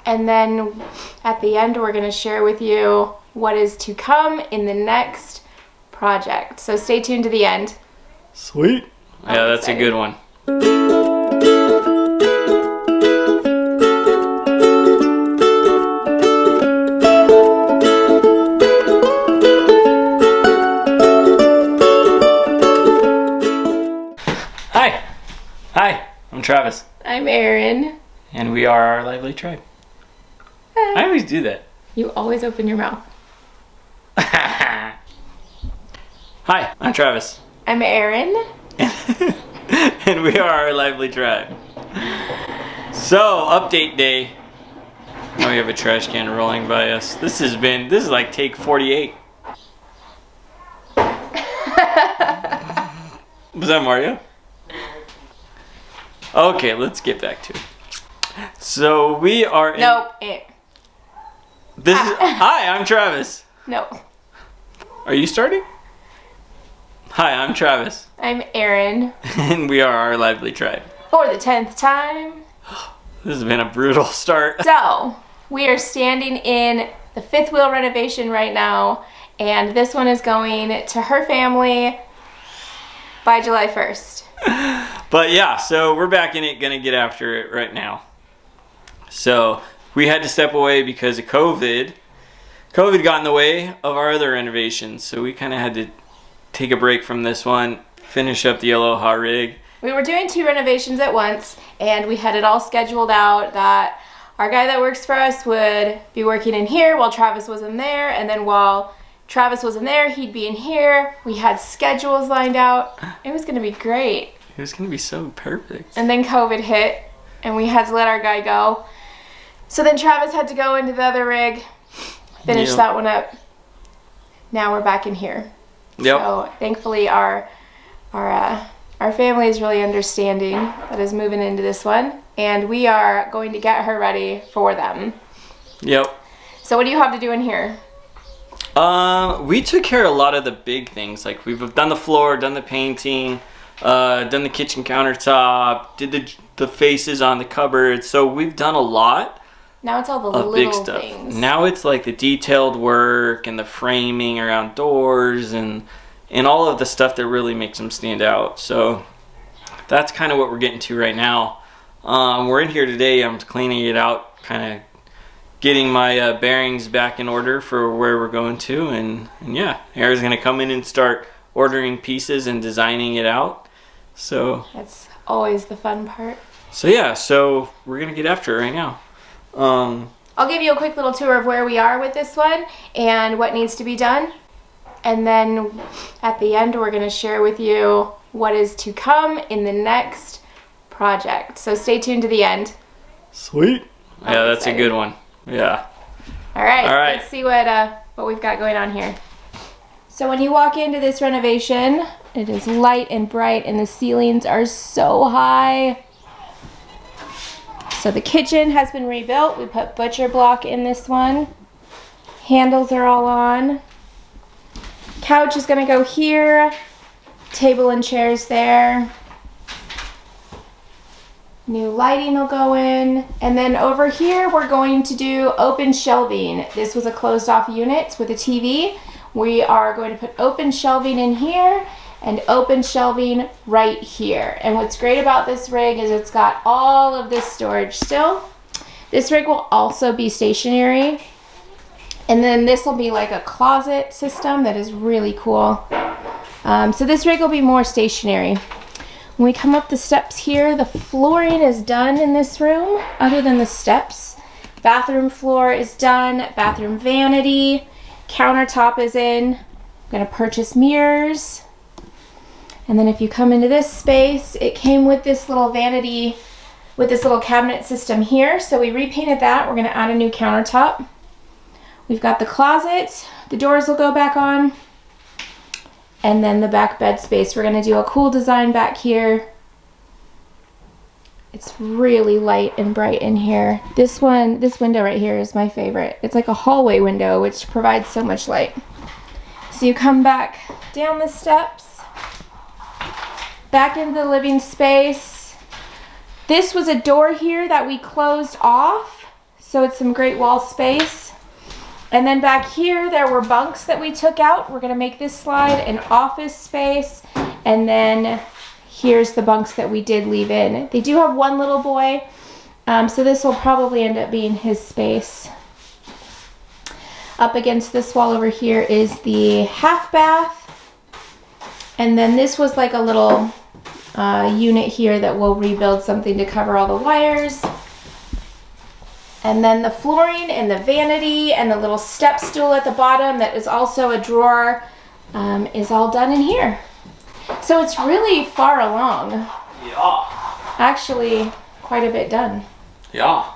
And then at the end, we're gonna share with you what is to come in the next project. So stay tuned to the end. Sweet. Yeah, that's excited. A good one. Hi, I'm Travis. I'm Erin. And we are our lively tribe. I always do that. You always open your mouth. Hi, I'm Travis. I'm Erin. And we are our lively tribe. So, update day. Now we have a trash can rolling by us. This is like take 48. Was that Mario? Okay, let's get back to it. So we are in... No. Hi, I'm Travis. No. Are you starting? Hi, I'm Travis. I'm Erin. And we are our lively tribe. For the 10th time. This has been a brutal start. So, we are standing in the fifth wheel renovation right now. And this one is going to her family by July 1st. But yeah, so we're back in it, gonna get after it right now. So we had to step away because of COVID. COVID got in the way of our other renovations, so we kind of had to take a break from this one, finish up the Aloha rig. We were doing 2 renovations at once, and we had it all scheduled out that our guy that works for us would be working in here while Travis was in there, and then while Travis was in there, he'd be in here. We had schedules lined out. It was gonna be great. It was gonna be so perfect. And then COVID hit, and we had to let our guy go. So then Travis had to go into the other rig, finish that one up. Now we're back in here. Yep. So thankfully our family is really understanding that is moving into this one, and we are going to get her ready for them. Yep. So what do you have to do in here? We took care of a lot of the big things. Like we've done the floor, done the painting, done the kitchen countertop, did the faces on the cupboard. So we've done a lot. Now it's all the of little big stuff. things. Now it's like the detailed work and the framing around doors and all of the stuff that really makes them stand out. So that's kind of what we're getting to right now. We're in here today. I'm cleaning it out, kind of getting my bearings back in order for where we're going to, and yeah, Erin's gonna come in and start ordering pieces and designing it out. So that's always the fun part. So yeah, so we're gonna get after it right now. I'll give you a quick little tour of where we are with this one and what needs to be done, and then at the end we're gonna share with you what is to come in the next project. So stay tuned to the end. Sweet. Yeah, that's excited. A good one. Yeah. All right. Let's see what we've got going on here. So when you walk into this renovation, it is light and bright, and the ceilings are so high. So the kitchen has been rebuilt. We put butcher block in this one. Handles are all on. Couch is gonna go here. Table and chairs there. New lighting will go in. And then over here, we're going to do open shelving. This was a closed off unit with a TV. We are going to put open shelving in here and open shelving right here. And what's great about this rig is it's got all of this storage still. This rig will also be stationary. And then this will be like a closet system that is really cool. So this rig will be more stationary. When we come up the steps here, the flooring is done in this room, other than the steps. Bathroom floor is done, bathroom vanity, countertop is in. I'm gonna purchase mirrors. And then if you come into this space, it came with this little vanity, with this little cabinet system here. So we repainted that. We're gonna add a new countertop. We've got the closet, the doors will go back on. And then the back bed space, we're gonna do a cool design back here. It's really light and bright in here. This window right here is my favorite. It's like a hallway window, which provides so much light. So you come back down the steps, back into the living space. This was a door here that we closed off. So So it's some great wall space. And then back here, there were bunks that we took out. We're gonna make this slide an office space. And then here's the bunks that we did leave in. They do have one little boy, so this will probably end up being his space. Up against this wall over here is the half bath. And then this was like a little unit here that we'll rebuild something to cover all the wires. And then the flooring and the vanity and the little step stool at the bottom that is also a drawer is all done in here. So it's really far along. Yeah. Actually, quite a bit done. Yeah.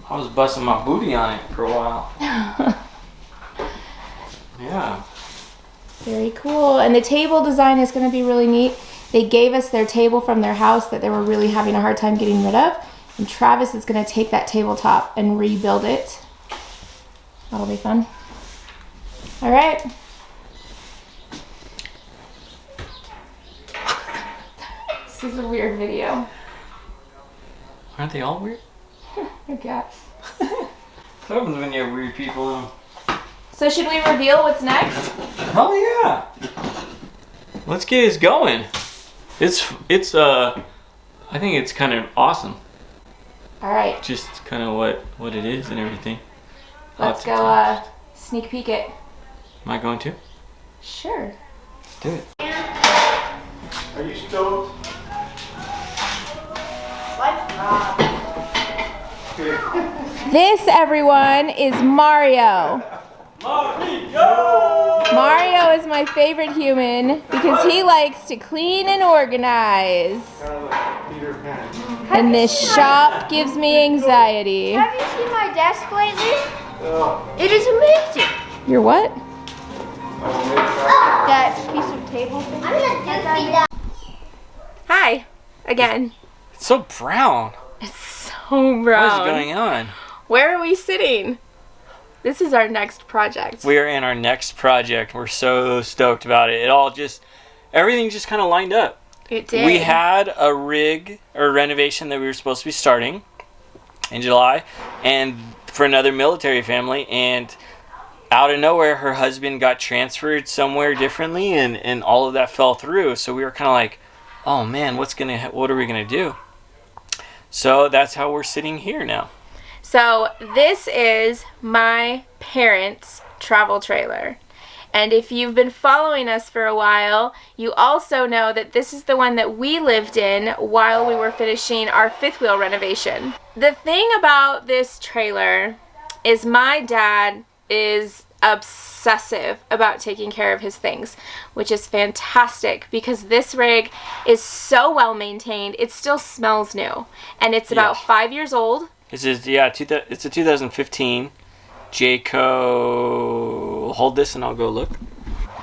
I was busting my booty on it for a while. Yeah. Very cool. And the table design is going to be really neat. They gave us their table from their house that they were really having a hard time getting rid of. And Travis is going to take that tabletop and rebuild it. That'll be fun. All right. This is a weird video. Aren't they all weird? I guess. What happens when you have weird people in them? So should we reveal what's next? Oh yeah. Let's get this going. It's I think it's kind of awesome. All right. Just kind of what it is and everything. Let's go sneak peek it. Am I going to? Sure. Do it. Are you stoked? This, everyone, is Mario. Mario is my favorite human because he likes to clean and organize. Kind of like Peter Pan. And this shop gives me anxiety. Have you seen my desk lately? Oh, It is amazing. You're what? That piece of table thing. I'm gonna do that. Hi, again. It's so brown. It's so What brown. is going on? Where are we sitting? This is our next project. We are in our next project. We're so stoked about it. Everything just kind of lined up. It did. We had a rig or renovation that we were supposed to be starting in July, and for another military family, and out of nowhere her husband got transferred somewhere differently, and all of that fell through. So we were kind of like, oh man, what are we gonna do? So that's how we're sitting here now. So this is my parents' travel trailer. And if you've been following us for a while, you also know that this is the one that we lived in while we were finishing our fifth wheel renovation. The thing about this trailer is my dad is obsessive about taking care of his things, which is fantastic because this rig is so well maintained. It still smells new, and it's about 5 years old. This is it's a 2015 Jayco. Hold this and I'll go look.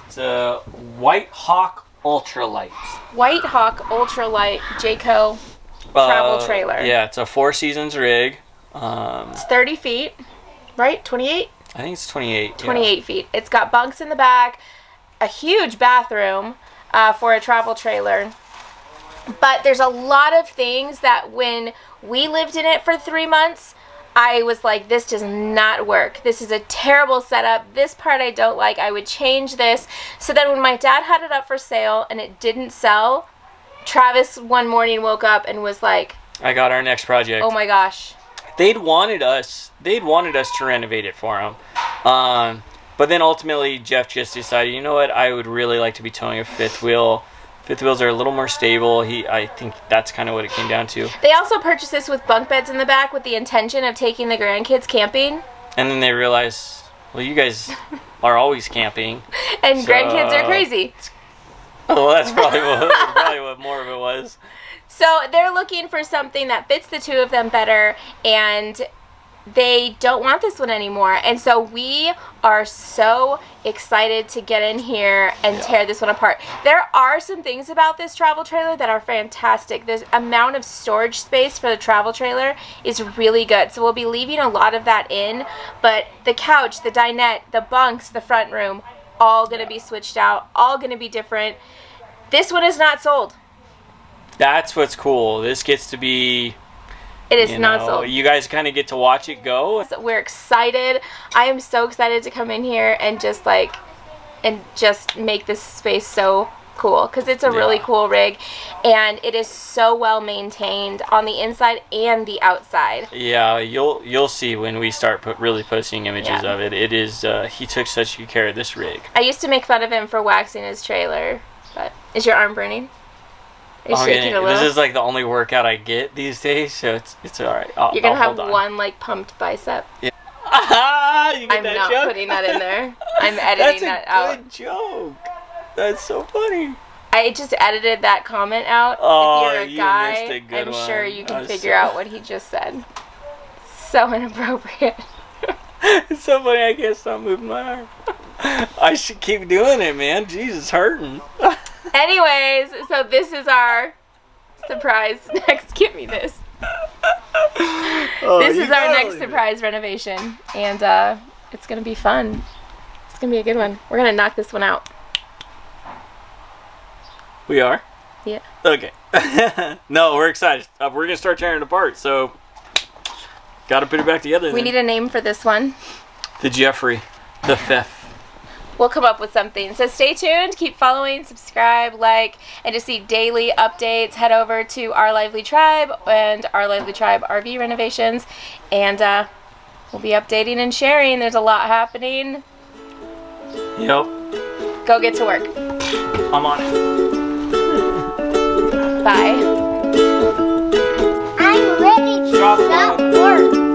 It's a White Hawk Ultralight. White Hawk Ultralight Jayco travel trailer. Yeah, it's a 4 Seasons rig. It's 30 feet, right? 28? I think it's 28. 28 feet. It's got bunks in the back, a huge bathroom for a travel trailer. But there's a lot of things that when we lived in it for 3 months, I was like, this does not work. This is a terrible setup. This part I don't like. I would change this. So then when my dad had it up for sale and it didn't sell, Travis one morning woke up and was like, I got our next project. oh my gosh. They'd wanted us to renovate it for them. But then ultimately Jeff just decided, you know what, I would really like to be towing a fifth wheel. Fifth wheels are a little more stable. I think that's kind of what it came down to. They also purchased this with bunk beds in the back with the intention of taking the grandkids camping. And then they realized, well, you guys are always camping. And So- grandkids are crazy. Oh, well, that's probably what more of it was. So they're looking for something that fits the two of them better, and they don't want this one anymore. And so we are so excited to get in here and tear this one apart. There are some things about this travel trailer that are fantastic. The amount of storage space for the travel trailer is really good. So we'll be leaving a lot of that in, but the couch, the dinette, the bunks, the front room, all going to be switched out, all going to be different. This one is not sold. That's what's cool. This gets to be It is not sold. You guys kind of get to watch it go. We're excited. I am so excited to come in here and just make this space so cool, because it's a really cool rig, and it is so well maintained on the inside and the outside. Yeah, you'll see when we start really posting images of it. It is he took such good care of this rig. I used to make fun of him for waxing his trailer, but is your arm burning? Are you shaking a little? This is like the only workout I get these days, so it's all right. You're gonna have one like pumped bicep. Yeah. You get I'm that not joke? putting that in there. I'm editing that out. That's a good joke. That's so funny. I just edited that comment out. Oh, if you're a you guy, missed a good I'm one. sure you can figure out what he just said. So inappropriate. It's so funny, I can't stop moving my arm. I should keep doing it, man. Jeez, it's hurting. Anyways, so this is our surprise. Next, give me this. This is our next surprise renovation, and it's gonna be fun. It's gonna be a good one. We're gonna knock this one out. We are? Yeah. Okay. No, we're excited. We're gonna start tearing it apart, so gotta put it back together. We need a name for this one. The Jeffrey. The Fifth. We'll come up with something. So stay tuned, keep following, subscribe, like, and to see daily updates, head over to Our Lively Tribe and Our Lively Tribe RV renovations, and we'll be updating and sharing. There's a lot happening. Yep. Go get to work. I'm on it. Bye. I'm ready to stop work.